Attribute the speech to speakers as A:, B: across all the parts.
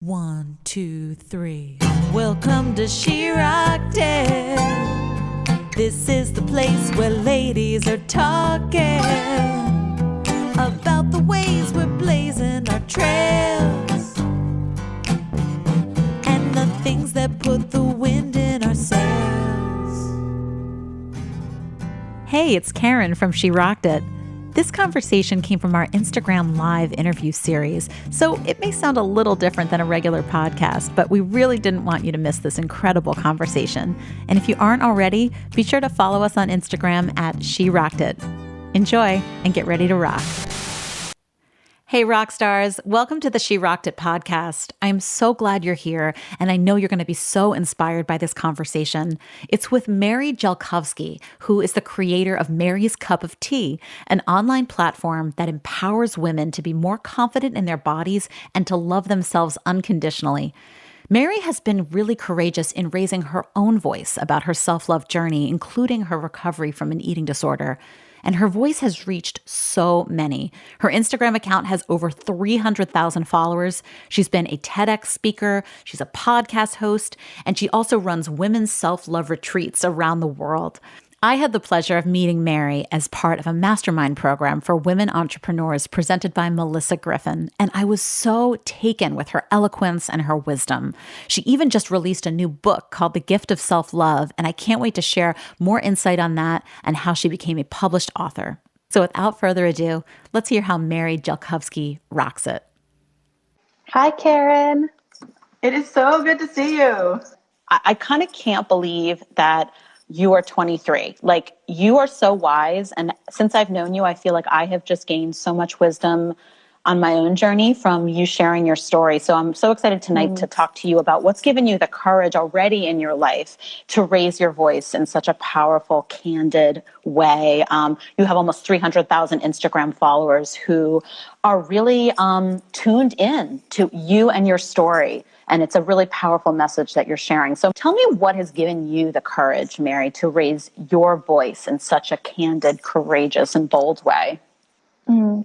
A: 1, 2, 3. Welcome to She Rocked It. This is the place where ladies are talking about the ways we're blazing our trails and the things that put the wind in our sails.
B: Hey, it's Karen from She Rocked It. This conversation came from our Instagram Live interview series, so it may sound a little different than a regular podcast, but we really didn't want you to miss this incredible conversation. And if you aren't already, be sure to follow us on Instagram at She Rocked It. Enjoy and get ready to rock. Hey, rock stars. Welcome to the She Rocked It podcast. I'm so glad you're here, and I know you're going to be so inspired by this conversation. It's with Mary Jelkovsky, who is the creator of Mary's Cup of Tea, an online platform that empowers women to be more confident in their bodies and to love themselves unconditionally. Mary has been really courageous in raising her own voice about her self-love journey, including her recovery from an eating disorder. And her voice has reached so many. Her Instagram account has over 300,000 followers. She's been a TEDx speaker, she's a podcast host, and she also runs women's self-love retreats around the world. I had the pleasure of meeting Mary as part of a mastermind program for women entrepreneurs presented by Melissa Griffin, and I was so taken with her eloquence and her wisdom. She even just released a new book called The Gift of Self-Love, and I can't wait to share more insight on that and how she became a published author. So without further ado, let's hear how Mary Jelkovsky rocks it.
C: Hi, Karen.
D: It is so good to see you. I kind of can't believe that you are 23. Like, you are so wise. And since I've known you, I feel like I have just gained so much wisdom on my own journey from you sharing your story. So I'm so excited tonight to talk to you about what's given you the courage already in your life to raise your voice in such a powerful, candid way. You have almost 300,000 Instagram followers who are really tuned in to you and your story. And it's a really powerful message that you're sharing. So tell me what has given you the courage, Mary, to raise your voice in such a candid, courageous, and bold way.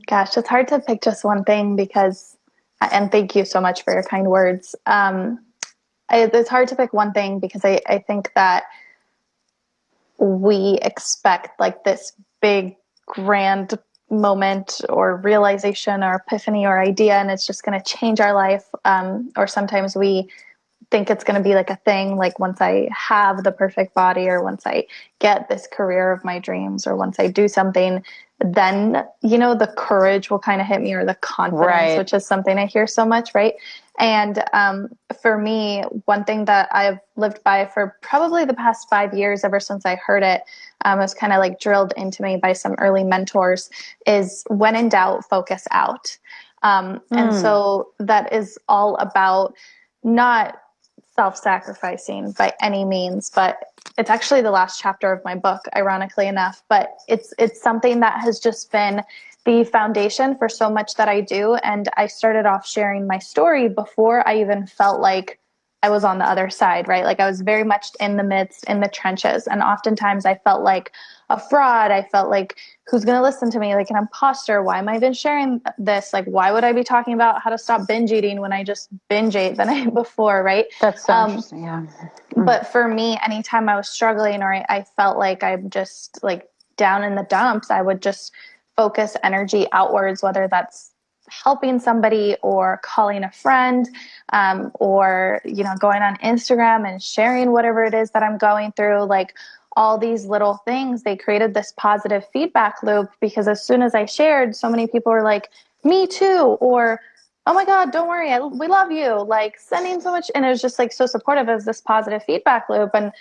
C: Gosh, it's hard to pick just one thing because, and thank you so much for your kind words. It's hard to pick one thing because I think that we expect like this big, grand moment or realization or epiphany or idea, and it's just going to change our life. Or sometimes we think it's going to be like a thing, like once I have the perfect body, or once I get this career of my dreams, or once I do something, then, you know, the courage will kind of hit me, or the confidence, right, which is something I hear so much. Right. And for me, one thing that I've lived by for probably the past 5 years, ever since I heard it, was kind of like drilled into me by some early mentors, is when in doubt, focus out. And so that is all about not self-sacrificing by any means, but it's actually the last chapter of my book, ironically enough, but it's something that has just been the foundation for so much that I do. And I started off sharing my story before I even felt like I was on the other side, right? Like I was very much in the midst, in the trenches. And oftentimes I felt like a fraud. I felt like, who's going to listen to me? Like an imposter. Why am I even sharing this? Like, why would I be talking about how to stop binge eating when I just binge ate the night before, right?
D: That's so interesting, yeah.
C: But for me, anytime I was struggling, or I felt like I'm just like down in the dumps, I would just focus energy outwards, whether that's helping somebody or calling a friend, or, you know, going on Instagram and sharing whatever it is that I'm going through. Like all these little things, they created this positive feedback loop, because as soon as I shared, so many people were like, me too, or, oh my God, don't worry, we love you, like sending so much. And it was just like so supportive as this positive feedback loop. And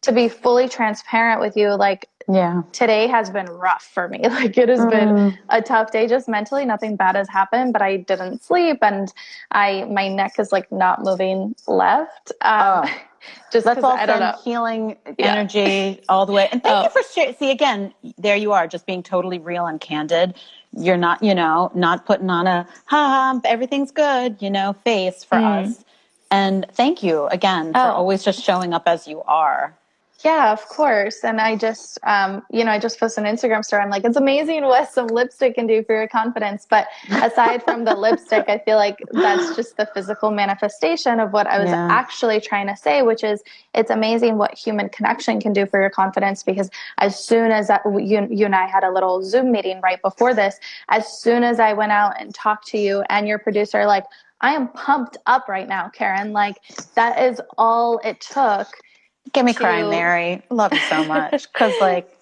C: to be fully transparent with you, like, yeah, today has been rough for me. Like it has been a tough day, just mentally. Nothing bad has happened, but I didn't sleep, and my neck is like not moving left.
D: Just that's all I don't know. Healing energy all the way. And thank you for sharing. See, again, there you are, just being totally real and candid. You're not, you know, not putting on a everything's good, you know, face for us. And thank you again for always just showing up as you are.
C: Yeah, of course. And I just, I just posted an Instagram story. I'm like, it's amazing what some lipstick can do for your confidence. But aside from the lipstick, I feel like that's just the physical manifestation of what I was actually trying to say, which is it's amazing what human connection can do for your confidence. Because as soon as you and I had a little Zoom meeting right before this, as soon as I went out and talked to you and your producer, like, I am pumped up right now, Karen. Like, that is all it took.
D: Get me crying, Mary. Love you so much. Because, like,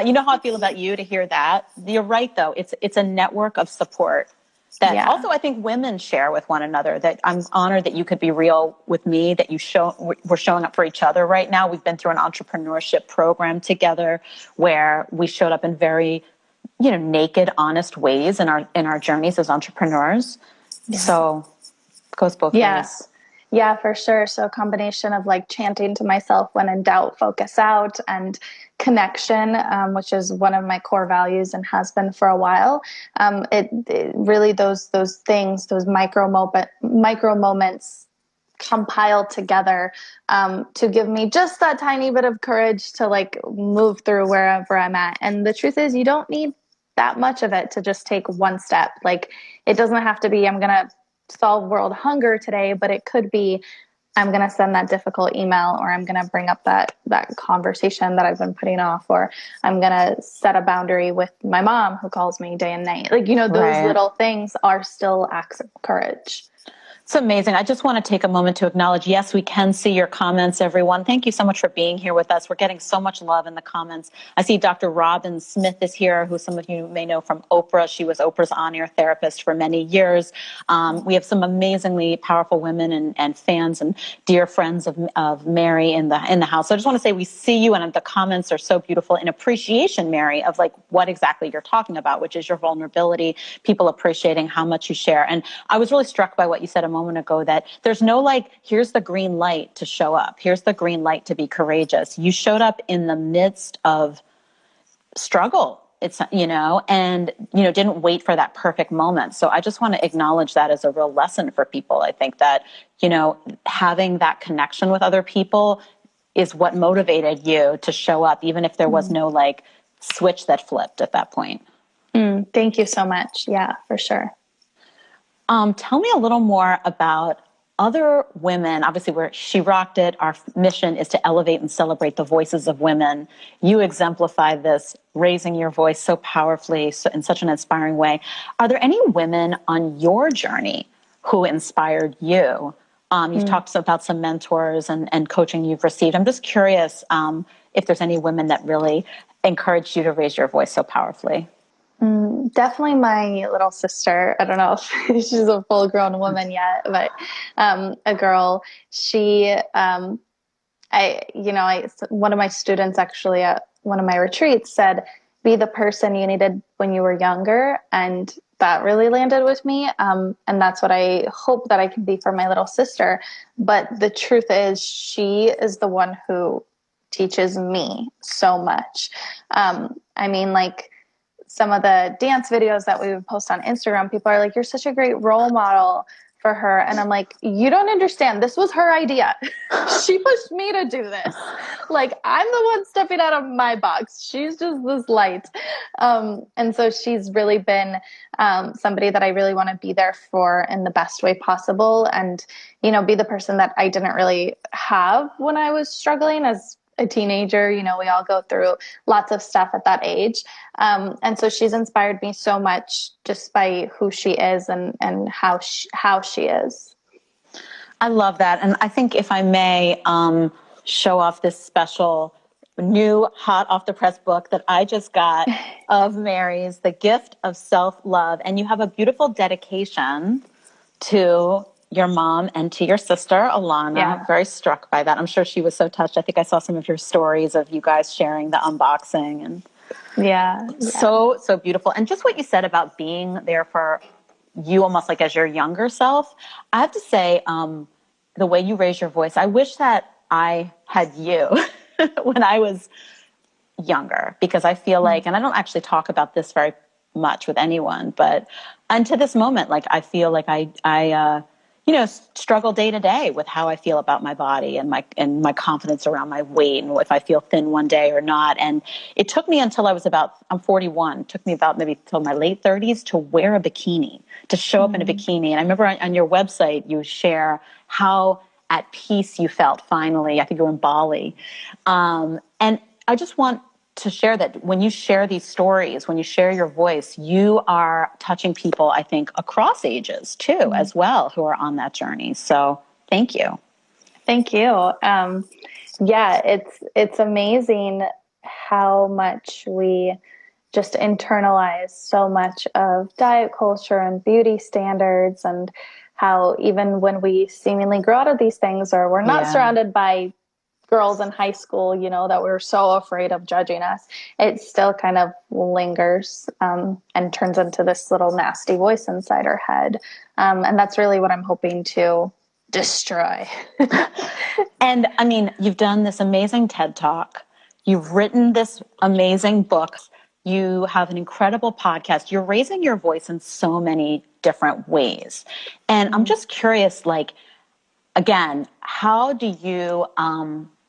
D: you know how I feel about you to hear that. You're right, though. It's a network of support that also I think women share with one another. That I'm honored that you could be real with me. That we're showing up for each other right now. We've been through an entrepreneurship program together where we showed up in very, naked, honest ways in our journeys as entrepreneurs. Yeah. So it goes both ways.
C: Yeah, for sure. So a combination of like chanting to myself when in doubt, focus out, and connection, which is one of my core values and has been for a while. It really those things, those micro moments compiled together to give me just that tiny bit of courage to like move through wherever I'm at. And the truth is, you don't need that much of it to just take one step. Like, it doesn't have to be, I'm going to solve world hunger today, but it could be, I'm going to send that difficult email, or I'm going to bring up that conversation that I've been putting off, or I'm going to set a boundary with my mom who calls me day and night. Like, those little things are still acts of courage.
D: It's amazing. I just want to take a moment to acknowledge, yes, we can see your comments, everyone. Thank you so much for being here with us. We're getting so much love in the comments. I see Dr. Robin Smith is here, who some of you may know from Oprah. She was Oprah's on-air therapist for many years. We have some amazingly powerful women and fans and dear friends of Mary in the house. So I just want to say we see you, and the comments are so beautiful in appreciation, Mary, of like what exactly you're talking about, which is your vulnerability, people appreciating how much you share. And I was really struck by what you said a moment ago, that there's no like, here's the green light to show up. Here's the green light to be courageous. You showed up in the midst of struggle. It's, and, didn't wait for that perfect moment. So I just want to acknowledge that as a real lesson for people. I think that, having that connection with other people is what motivated you to show up, even if there was no like switch that flipped at that point.
C: Thank you so much. Yeah, for sure.
D: Tell me a little more about other women. Obviously, She Rocked It. Our mission is to elevate and celebrate the voices of women. You exemplify this, raising your voice so powerfully, in such an inspiring way. Are there any women on your journey who inspired you? You've talked about some mentors and coaching you've received. I'm just curious if there's any women that really encouraged you to raise your voice so powerfully.
C: Definitely my little sister. I don't know if she's a full grown woman yet, but a girl. She, one of my students actually at one of my retreats said, be the person you needed when you were younger. And that really landed with me. And that's what I hope that I can be for my little sister. But the truth is, she is the one who teaches me so much. Some of the dance videos that we would post on Instagram, people are like, you're such a great role model for her. And I'm like, you don't understand. This was her idea. She pushed me to do this. Like, I'm the one stepping out of my box. She's just this light. And so she's really been somebody that I really want to be there for in the best way possible. And, be the person that I didn't really have when I was struggling as a teenager. We all go through lots of stuff at that age. And so she's inspired me so much just by who she is and how she is.
D: I love that. And I think if I may show off this special new hot off the press book that I just got of Mary's, The Gift of Self-Love. And you have a beautiful dedication to your mom and to your sister, Alana. Yeah. Very struck by that. I'm sure she was so touched. I think I saw some of your stories of you guys sharing the unboxing, and so beautiful. And just what you said about being there for you almost like as your younger self. I have to say, the way you raise your voice, I wish that I had you when I was younger, because I feel like, and I don't actually talk about this very much with anyone, but unto this moment, like I feel like I struggle day to day with how I feel about my body and my confidence around my weight and if I feel thin one day or not. And it took me until I'm 41, took me about maybe till my late 30s to wear a bikini, to show up in a bikini. And I remember on your website, you share how at peace you felt finally. I think you were in Bali. And I just want to share that when you share these stories, when you share your voice, you are touching people, I think, across ages too, as well, who are on that journey. So thank you.
C: Thank you. Yeah, it's amazing how much we just internalize so much of diet culture and beauty standards, and how even when we seemingly grow out of these things, or we're not surrounded by girls in high school, that we were so afraid of judging us, it still kind of lingers and turns into this little nasty voice inside our head. And that's really what I'm hoping to destroy.
D: And I mean, you've done this amazing TED Talk. You've written this amazing book. You have an incredible podcast. You're raising your voice in so many different ways. And I'm just curious, again, how do you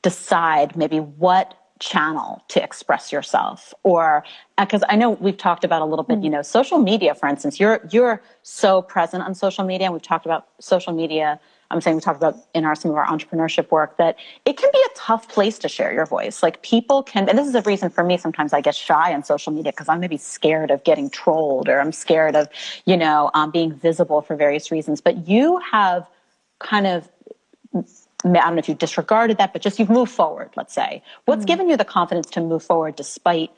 D: decide maybe what channel to express yourself? Or because I know we've talked about a little bit, social media, for instance, you're so present on social media, and we've talked about social media. I'm saying we talked about in some of our entrepreneurship work that it can be a tough place to share your voice. Like people can, and this is a reason for me, sometimes I get shy on social media because I'm maybe scared of getting trolled, or I'm scared of, being visible for various reasons. But you have kind of, I don't know if you disregarded that, but just you've moved forward, let's say. What's given you the confidence to move forward despite,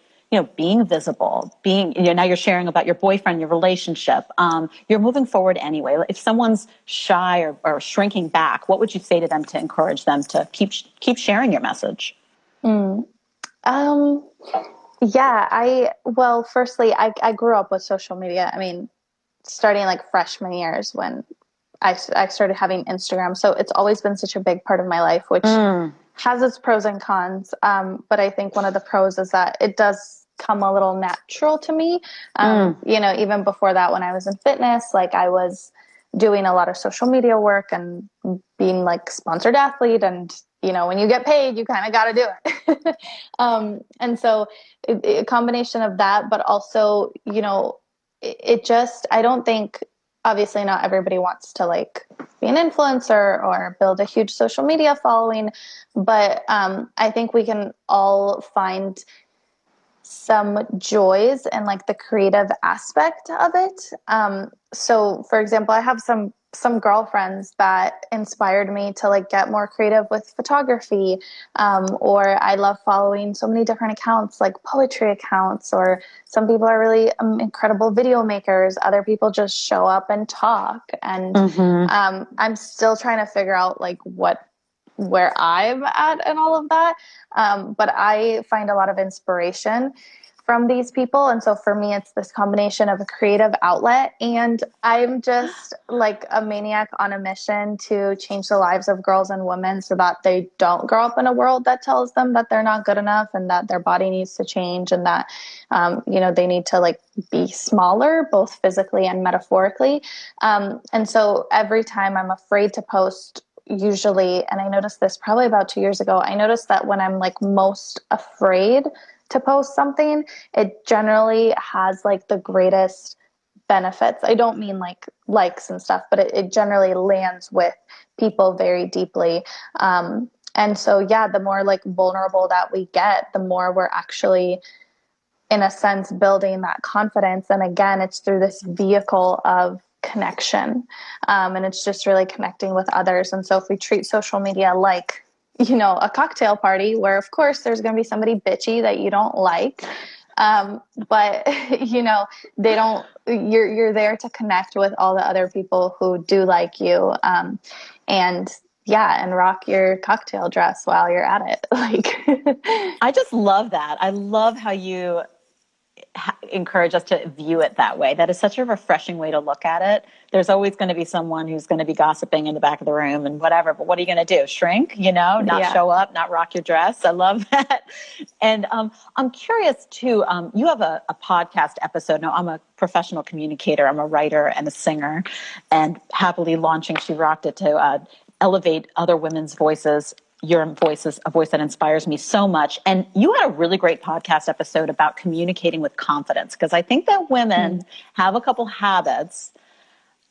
D: being visible, now you're sharing about your boyfriend, your relationship, you're moving forward anyway. If someone's shy or shrinking back, what would you say to them to encourage them to keep sharing your message?
C: Firstly, I grew up with social media. I mean, starting like freshman years when I started having Instagram. So it's always been such a big part of my life, which has its pros and cons. But I think one of the pros is that it does come a little natural to me. Even before that, when I was in fitness, like I was doing a lot of social media work and being like sponsored athlete. And, when you get paid, you kind of got to do it. And so a combination of that, but also, I don't think, obviously not everybody wants to like be an influencer or build a huge social media following, but I think we can all find some joys in like the creative aspect of it. So for example, I have some girlfriends that inspired me to like get more creative with photography. Or I love following so many different accounts, like poetry accounts, or some people are really incredible video makers. Other people just show up and talk. And I'm still trying to figure out like where I'm at and all of that. But I find a lot of inspiration from these people. And so for me, it's this combination of a creative outlet, and I'm just like a maniac on a mission to change the lives of girls and women so that they don't grow up in a world that tells them that they're not good enough and that their body needs to change, and that, they need to like be smaller, both physically and metaphorically. And so every time I'm afraid to post, usually, and I noticed this probably about 2 years ago, I noticed that when I'm like most afraid to post something, it generally has like the greatest benefits. I don't mean like likes and stuff, but it generally lands with people very deeply. And so, the more like vulnerable that we get, the more we're actually, in a sense, building that confidence. And again, it's through this vehicle of connection. And it's just really connecting with others. And so if we treat social media like, a cocktail party where of course there's going to be somebody bitchy that you don't like. But they don't, you're there to connect with all the other people who do like you. And rock your cocktail dress while you're at it. Like,
D: I just love that. I love how you encourage us to view it that way. That is such a refreshing way to look at it. There's always going to be someone who's going to be gossiping in the back of the room and whatever, but what are you going to do? Shrink, not show up, not rock your dress. I love that. And I'm curious too, you have a podcast episode. Now, I'm a professional communicator. I'm a writer and a singer, and happily launching She Rocked It to elevate other women's voices. Your voice is a voice that inspires me so much. And you had a really great podcast episode about communicating with confidence, because I think that women have a couple habits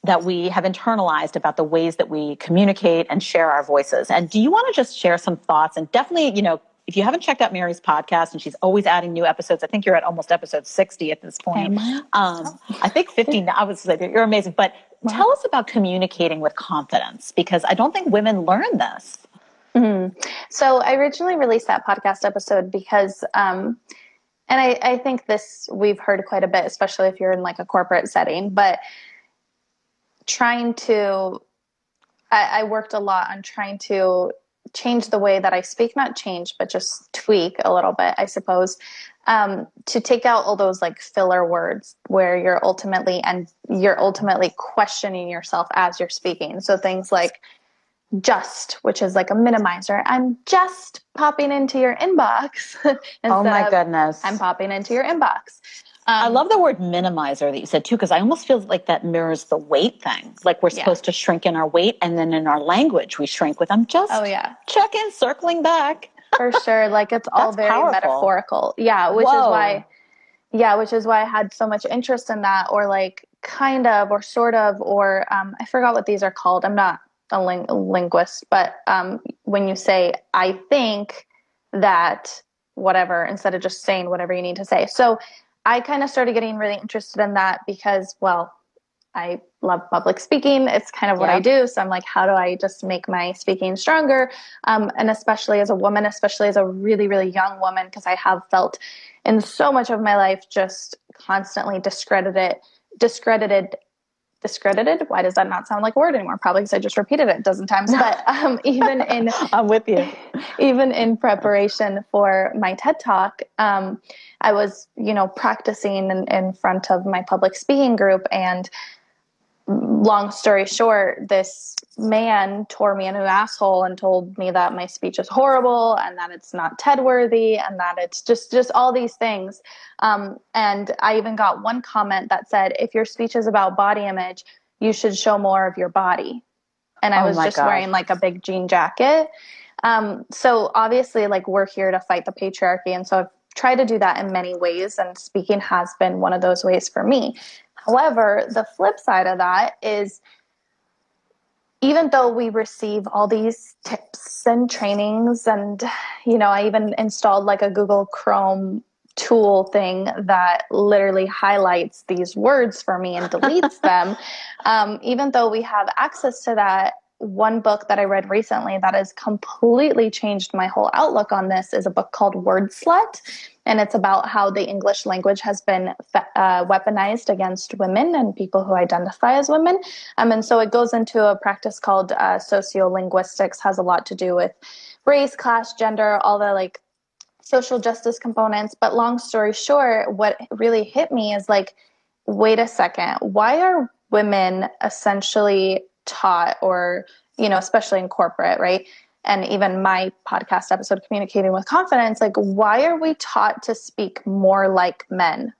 D: that we have internalized about the ways that we communicate and share our voices. And do you want to just share some thoughts? And definitely, if you haven't checked out Mary's podcast, and she's always adding new episodes, I think you're at almost episode 60 at this point. I think 50 now. I was like, you're amazing. But tell us about communicating with confidence, because I don't think women learn this.
C: So I originally released that podcast episode because, and I think this we've heard quite a bit, especially if you're in like a corporate setting, but I worked a lot on trying to change the way that I speak, not change, but just tweak a little bit, I suppose, to take out all those like filler words where you're ultimately questioning yourself as you're speaking. So things like just, which is like a minimizer. I'm just popping into your inbox.
D: Oh my goodness.
C: I'm popping into your inbox.
D: I love the word minimizer that you said too, because I almost feel like that mirrors the weight thing. Like we're supposed to shrink in our weight, and then in our language we shrink with I'm just checking, circling back.
C: For sure. Like it's all very powerful. Metaphorical. Yeah. Which is why I had so much interest in that, or like kind of, or sort of, or I forgot what these are called. I'm not a linguist, but when you say, I think that whatever, instead of just saying whatever you need to say. So I kind of started getting really interested in that because, well, I love public speaking. It's kind of what I do. So I'm like, how do I just make my speaking stronger? And especially as a woman, especially as a really, really young woman, because I have felt in so much of my life just constantly discredited. Why does that not sound like a word anymore? Probably because I just repeated it a dozen times. But even in
D: I'm with you.
C: Even in preparation for my TED Talk, I was, practicing in front of my public speaking group, and long story short, this man tore me a new asshole and told me that my speech is horrible and that it's not TED worthy and that it's just all these things. And I even got one comment that said, if your speech is about body image, you should show more of your body. And I was just wearing like a big jean jacket. So obviously like we're here to fight the patriarchy. And so I've tried to do that in many ways, and speaking has been one of those ways for me. However, the flip side of that is, even though we receive all these tips and trainings, and, I even installed like a Google Chrome tool thing that literally highlights these words for me and deletes them. Even though we have access to that, one book that I read recently that has completely changed my whole outlook on this is a book called Word Slut. And it's about how the English language has been weaponized against women and people who identify as women. And so it goes into a practice called sociolinguistics, has a lot to do with race, class, gender, all the like social justice components. But long story short, what really hit me is like, wait a second, why are women essentially taught, or, especially in corporate, right? And even my podcast episode, Communicating with Confidence, like, why are we taught to speak more like men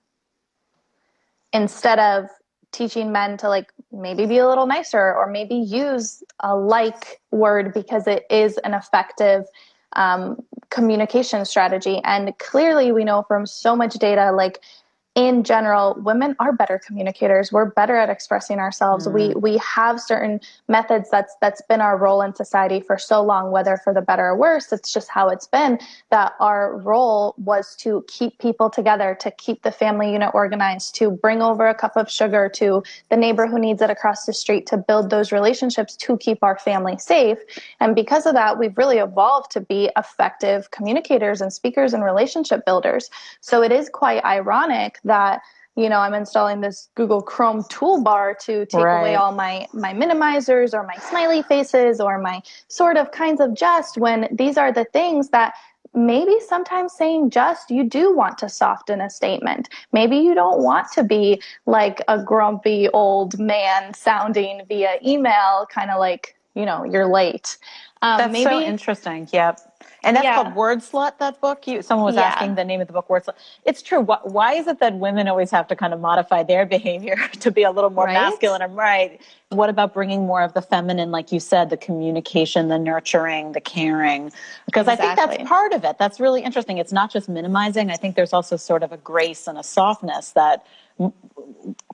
C: instead of teaching men to like maybe be a little nicer, or maybe use a like word because it is an effective communication strategy? And clearly we know from so much data, like in general, women are better communicators. We're better at expressing ourselves. We have certain methods. That's been our role in society for so long, whether for the better or worse. It's just how it's been, that our role was to keep people together, to keep the family unit organized, to bring over a cup of sugar to the neighbor who needs it across the street, to build those relationships, to keep our family safe. And because of that, we've really evolved to be effective communicators and speakers and relationship builders. So it is quite ironic that, I'm installing this Google Chrome toolbar to take away all my minimizers or my smiley faces or my sort of kinds of jest, when these are the things that maybe sometimes saying just, you do want to soften a statement. Maybe you don't want to be like a grumpy old man sounding via email, kind of like, you're late.
D: That's
C: maybe,
D: so interesting. Yep. And that's called Word Slut, that book? Someone was asking the name of the book, Word Slut. It's true. Why is it that women always have to kind of modify their behavior to be a little more masculine? I'm right. What about bringing more of the feminine, like you said, the communication, the nurturing, the caring? Because I think that's part of it. That's really interesting. It's not just minimizing. I think there's also sort of a grace and a softness that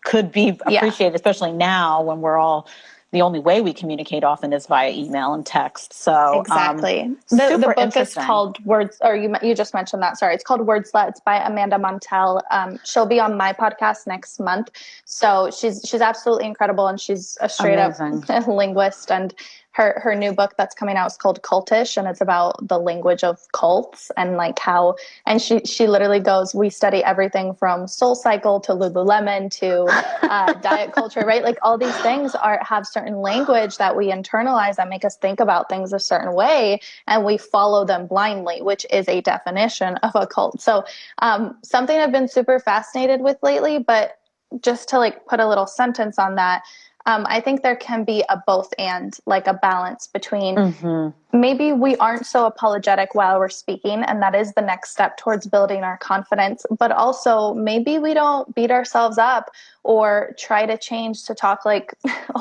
D: could be appreciated, especially now when we're all... The only way we communicate often is via email and text. So
C: the book is called Words, or you just mentioned that. Sorry, it's called Word Slut. It's by Amanda Montell. She'll be on my podcast next month. So she's absolutely incredible, and she's a straight up linguist. And her new book that's coming out is called Cultish, and it's about the language of cults and like how. And she literally goes, we study everything from Soul Cycle to Lululemon to diet culture, right? Like all these things have certain language that we internalize that make us think about things a certain way, and we follow them blindly, which is a definition of a cult. So something I've been super fascinated with lately, but just to like put a little sentence on that, I think there can be a both and, like a balance between maybe we aren't so apologetic while we're speaking, and that is the next step towards building our confidence, but also maybe we don't beat ourselves up or try to change to talk like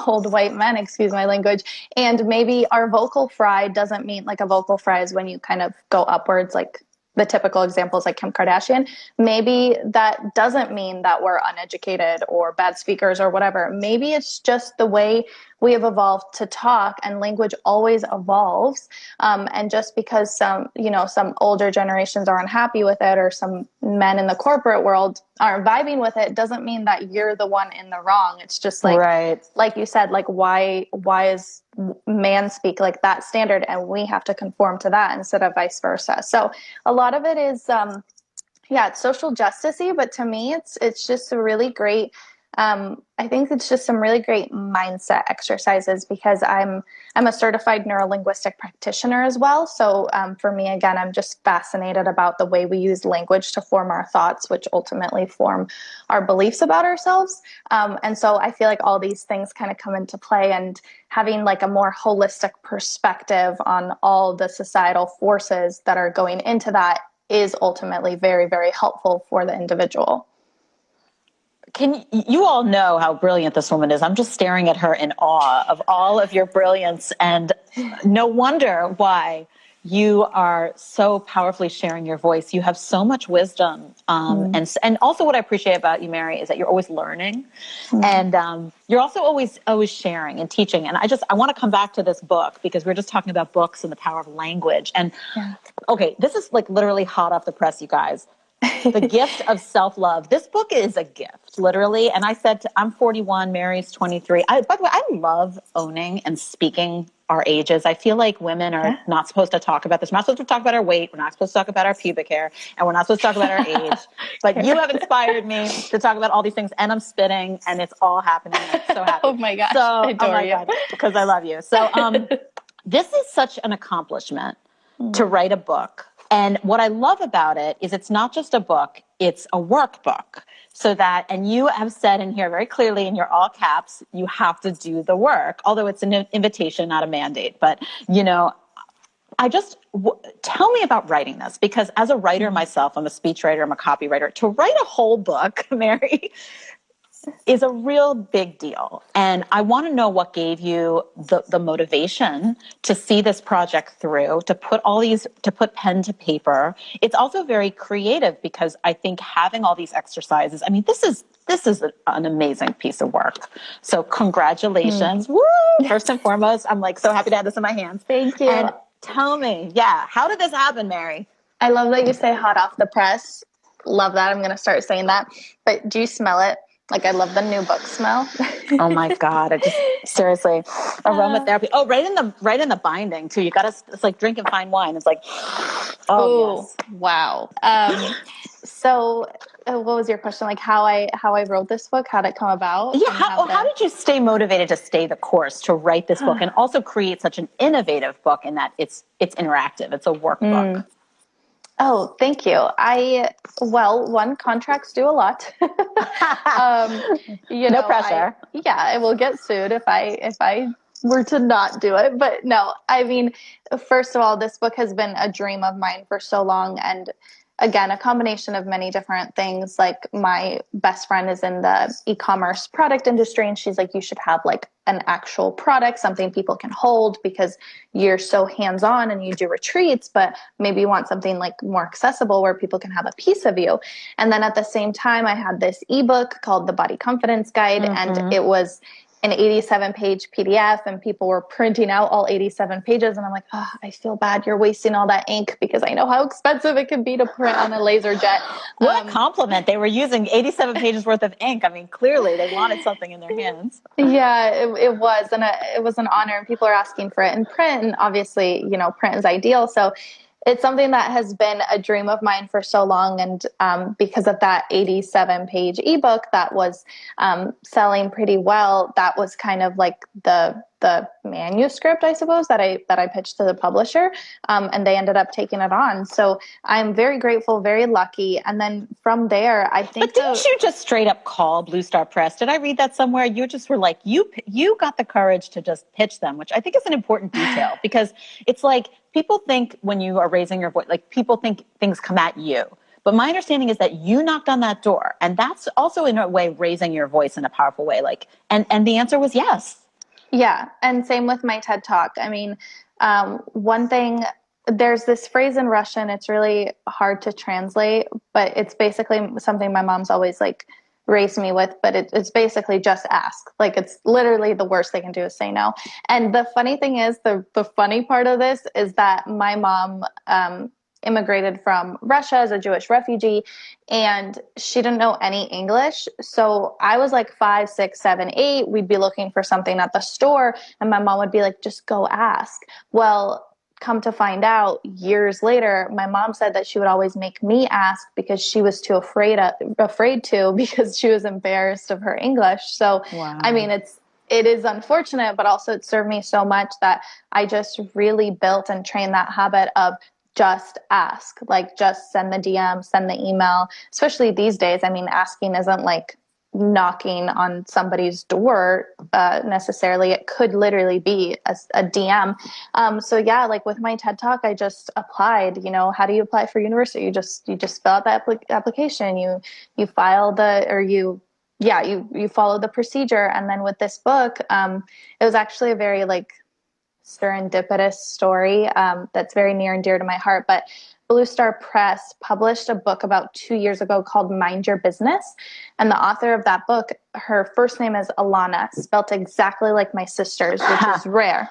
C: old white men, excuse my language. And maybe our vocal fry doesn't mean, like a vocal fry is when you kind of go upwards, like the typical examples like Kim Kardashian. Maybe that doesn't mean that we're uneducated or bad speakers or whatever. Maybe it's just the way we have evolved to talk, and language always evolves. And just because some older generations are unhappy with it, or some men in the corporate world aren't vibing with it, doesn't mean that you're the one in the wrong. It's just like, like you said, like why is man speak like that standard and we have to conform to that instead of vice versa? So a lot of it is, it's social justice-y, but to me, it's just a really great, I think it's just some really great mindset exercises, because I'm a certified neurolinguistic practitioner as well. So for me, again, I'm just fascinated about the way we use language to form our thoughts, which ultimately form our beliefs about ourselves. And so I feel like all these things kind of come into play, and having like a more holistic perspective on all the societal forces that are going into that is ultimately very, very helpful for the individual.
D: You all know how brilliant this woman is. I'm just staring at her in awe of all of your brilliance, and no wonder why you are so powerfully sharing your voice. You have so much wisdom. And also what I appreciate about you, Mary, is that you're always learning, and you're also always sharing and teaching. And I want to come back to this book, because we're just talking about books and the power of language. And okay, this is like literally hot off the press, you guys. The Gift of Self-Love. This book is a gift, literally. And I said, I'm 41, Mary's 23. By the way, I love owning and speaking our ages. I feel like women are not supposed to talk about this. We're not supposed to talk about our weight. We're not supposed to talk about our pubic hair. And we're not supposed to talk about our age. But you have inspired me to talk about all these things. And I'm spitting, and it's all happening. I'm so happy.
C: Oh my gosh. I adore you.
D: God, because I love you. So this is such an accomplishment to write a book. And what I love about it is it's not just a book, it's a workbook. So that, and you have said in here very clearly in your all caps, you have to do the work, although it's an invitation, not a mandate. But, tell me about writing this, because as a writer myself, I'm a speechwriter, I'm a copywriter. To write a whole book, Mary, is a real big deal. And I want to know what gave you the motivation to see this project through, to put pen to paper. It's also very creative, because I think having all these exercises, I mean, this is an amazing piece of work. So congratulations. Woo! First and foremost, I'm like so happy to have this in my hands.
C: Thank you.
D: And tell me, how did this happen, Mary?
C: I love that you say hot off the press. Love that. I'm going to start saying that. But do you smell it? Like, I love the new book smell.
D: Oh my God. Seriously, aromatherapy. Oh, right in the binding too. It's like drinking fine wine. It's like, yes.
C: Wow. So what was your question? Like how I wrote this book, how did it come about?
D: Yeah. How did you stay motivated to stay the course, to write this book, and also create such an innovative book in that it's interactive. It's a workbook.
C: Oh, thank you. One, contracts do a lot. um,
D: No pressure.
C: I will get sued if I were to not do it. But no, I mean, first of all, this book has been a dream of mine for so long, and again, a combination of many different things. Like my best friend is in the e-commerce product industry, and she's like, you should have like an actual product, something people can hold, because you're so hands-on and you do retreats, but maybe you want something like more accessible where people can have a piece of you. And then at the same time, I had this ebook called the Body Confidence Guide, and it was an 87-page PDF, and people were printing out all 87 pages. And I'm like, oh, I feel bad. You're wasting all that ink, because I know how expensive it can be to print on a laser jet.
D: What a compliment. They were using 87 pages worth of ink. I mean, clearly they wanted something in their hands.
C: Yeah, it was. And it was an honor, and people are asking for it in print. And obviously, print is ideal. So it's something that has been a dream of mine for so long. And because of that 87-page ebook that was selling pretty well, that was kind of like the manuscript, I suppose, that I pitched to the publisher, and they ended up taking it on. So I'm very grateful, very lucky. And then from there, I think.
D: But didn't you just straight up call Blue Star Press? Did I read that somewhere? You just were like, you got the courage to just pitch them, which I think is an important detail, because it's like people think when you are raising your voice, like people think things come at you. But my understanding is that you knocked on that door, and that's also in a way raising your voice in a powerful way. Like, and the answer was yes.
C: Yeah. And same with my TED Talk. I mean, one thing, there's this phrase in Russian, it's really hard to translate, but it's basically something my mom's always like raised me with, but it's basically just ask. Like, it's literally the worst they can do is say no. And the funny thing is, the funny part of this is that my mom, immigrated from Russia as a Jewish refugee, and she didn't know any English. So I was like 5, 6, 7, 8. We'd be looking for something at the store, and my mom would be like, just go ask. Well, come to find out, years later, my mom said that she would always make me ask because she was too afraid to, because she was embarrassed of her English. So, wow. I mean, it is unfortunate, but also it served me so much that I just really built and trained that habit of just ask, like just send the DM, send the email, especially these days. I mean, asking isn't like knocking on somebody's door necessarily. It could literally be a DM. So yeah, like with my TED Talk, I just applied. How do you apply for university? You just fill out the application. You file you follow the procedure. And then with this book, it was actually a very like serendipitous story that's very near and dear to my heart. But Blue Star Press published a book about 2 years ago called Mind Your Business. And the author of that book, her first name is Alana, spelt exactly like my sister's, which is rare.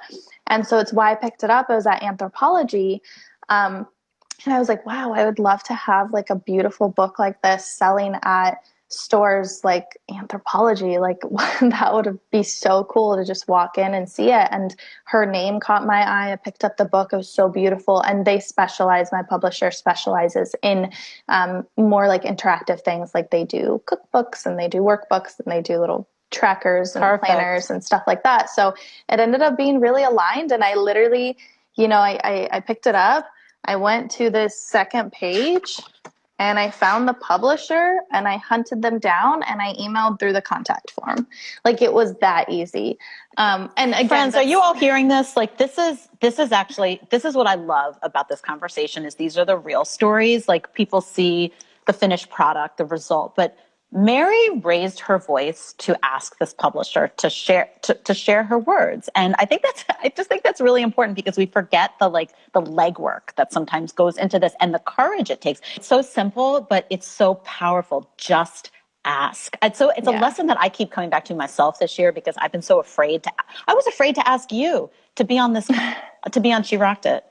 C: And so it's why I picked it up. It was at Anthropology. And I was like, wow, I would love to have like a beautiful book like this selling at stores like Anthropology. Like that would be so cool to just walk in and see it. And her name caught my eye. I picked up the book. It was so beautiful. And my publisher specializes in more like interactive things. Like they do cookbooks and they do workbooks and they do little trackers and planners and stuff like that. So it ended up being really aligned. And I literally, I picked it up. I went to this second page and I found the publisher and I hunted them down and I emailed through the contact form. Like it was that easy. And again,
D: friends, are you all hearing this? Like this is what I love about this conversation is these are the real stories. Like people see the finished product, the result, but Mary raised her voice to ask this publisher to share her words. And I just think that's really important because we forget the legwork that sometimes goes into this and the courage it takes. It's so simple, but it's so powerful. Just ask. And so it's a lesson that I keep coming back to myself this year because I've been so I was afraid to ask you to be on She Rocked It.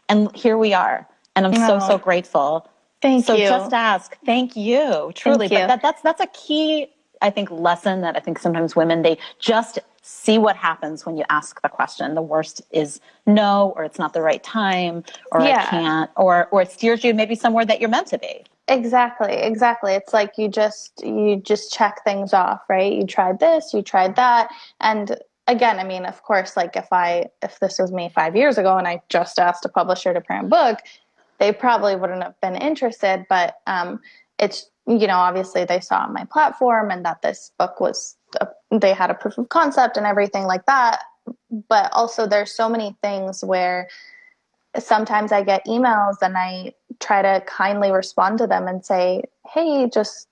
D: And here we are. And I'm so grateful.
C: Thank you.
D: So just ask. Thank you. Truly.
C: Thank you.
D: But that's a key, I think, lesson that I think sometimes women, they just see what happens when you ask the question. The worst is no, or it's not the right time, or I can't, or it steers you maybe somewhere that you're meant to be.
C: Exactly. It's like you just check things off, right? You tried this, you tried that. And again, I mean, of course, like if this was me 5 years ago and I just asked a publisher to print a book, they probably wouldn't have been interested, but it's, obviously they saw on my platform and that this book they had a proof of concept and everything like that. But also there's so many things where sometimes I get emails and I try to kindly respond to them and say, hey, just,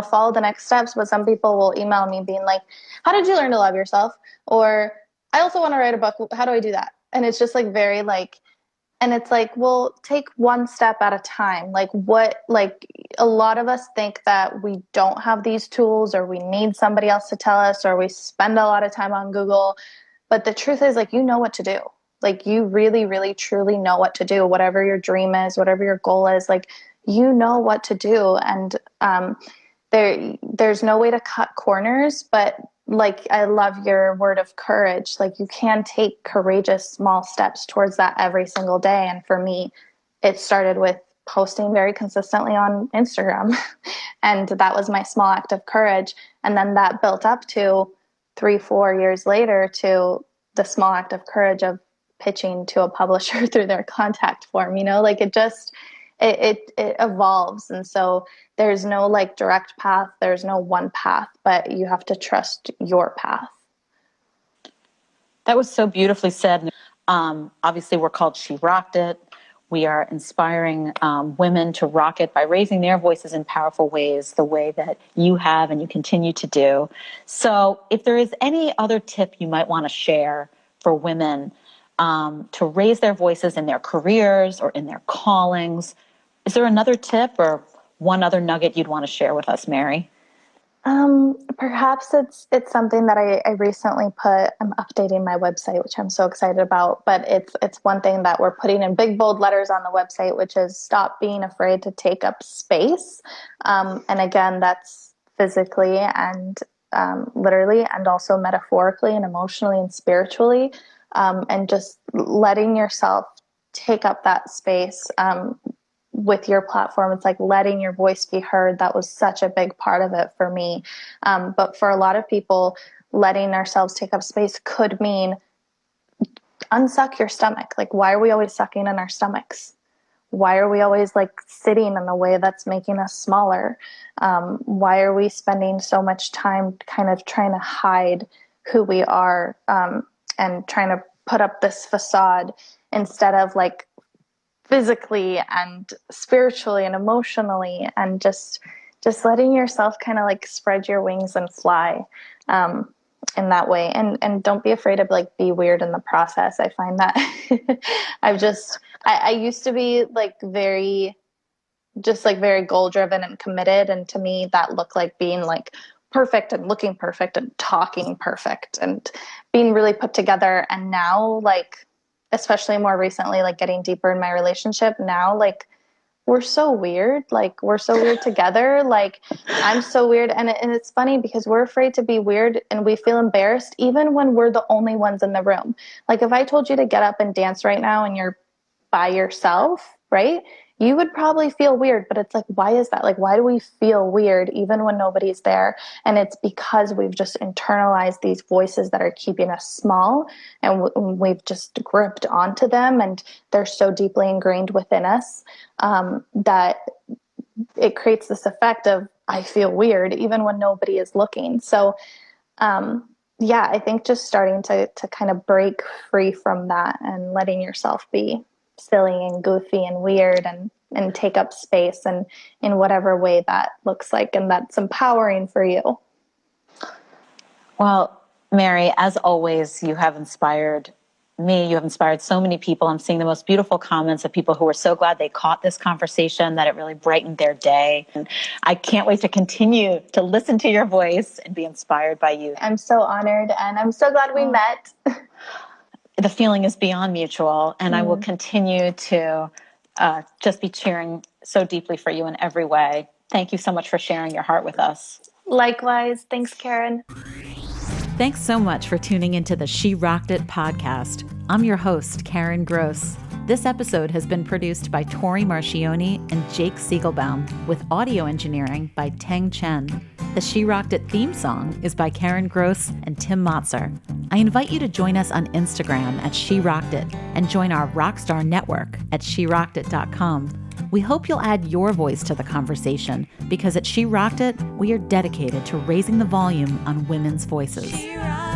C: follow the next steps. But some people will email me being like, how did you learn to love yourself? Or I also want to write a book. How do I do that? And it's just like very like, and it's like, well, take one step at a time. Like a lot of us think that we don't have these tools or we need somebody else to tell us, or we spend a lot of time on Google. But the truth is, like, you know what to do. Like, you really, really, truly know what to do. Whatever your dream is, whatever your goal is, like, you know what to do. And there's no way to cut corners, but like, I love your word of courage. Like, you can take courageous small steps towards that every single day. And for me, it started with posting very consistently on Instagram. And that was my small act of courage. And then that built up to 3-4 years later to the small act of courage of pitching to a publisher through their contact form. Like, it evolves. And so there's no like direct path. There's no one path, but you have to trust your path.
D: That was so beautifully said. Obviously, we're called She Rocked It. We are inspiring women to rock it by raising their voices in powerful ways, the way that you have and you continue to do. So if there is any other tip you might want to share for women to raise their voices in their careers or in their callings, is there another tip or one other nugget you'd want to share with us, Mary?
C: Perhaps it's something that I recently I'm updating my website, which I'm so excited about, but it's one thing that we're putting in big, bold letters on the website, which is stop being afraid to take up space. And again, that's physically and literally, and also metaphorically and emotionally and spiritually, and just letting yourself take up that space, with your platform. It's like letting your voice be heard. That was such a big part of it for me. But for a lot of people, letting ourselves take up space could mean unsuck your stomach. Like, why are we always sucking in our stomachs? Why are we always like sitting in a way that's making us smaller? Why are we spending so much time kind of trying to hide who we are, and trying to put up this facade instead of like physically and spiritually and emotionally, and just letting yourself kind of like spread your wings and fly in that way. And don't be afraid to like be weird in the process. I find that I used to be like very goal driven and committed. And to me, that looked like being like perfect and looking perfect and talking perfect and being really put together. And now, like, especially more recently, like getting deeper in my relationship now, like we're so weird. Like we're so weird together. Like I'm so weird. And it's funny because we're afraid to be weird and we feel embarrassed even when we're the only ones in the room. Like if I told you to get up and dance right now and you're by yourself, right? You would probably feel weird, but it's like, why is that? Like, why do we feel weird even when nobody's there? And it's because we've just internalized these voices that are keeping us small, and we've just gripped onto them, and they're so deeply ingrained within us that it creates this effect of, I feel weird even when nobody is looking. So, yeah, I think just starting to kind of break free from that and letting yourself be silly and goofy and weird and take up space, and in whatever way that looks like, and that's empowering for you.
D: Well, Mary, as always, you have inspired me. You have inspired so many people. I'm seeing the most beautiful comments of people who are so glad they caught this conversation, that it really brightened their day. And I can't wait to continue to listen to your voice and be inspired by you.
C: I'm so honored, and I'm so glad we met.
D: The feeling is beyond mutual, and I will continue to just be cheering so deeply for you in every way. Thank you so much for sharing your heart with us.
C: Likewise. Thanks, Karen.
B: Thanks so much for tuning into the She Rocked It podcast. I'm your host, Karen Gross. This episode has been produced by Tori Marchioni and Jake Siegelbaum, with audio engineering by Teng Chen. The She Rocked It theme song is by Karen Gross and Tim Motzer. I invite you to join us on Instagram at She Rocked It, and join our Rockstar network at SheRockedIt.com, We hope you'll add your voice to the conversation because at She Rocked It, we are dedicated to raising the volume on women's voices.
A: She rocked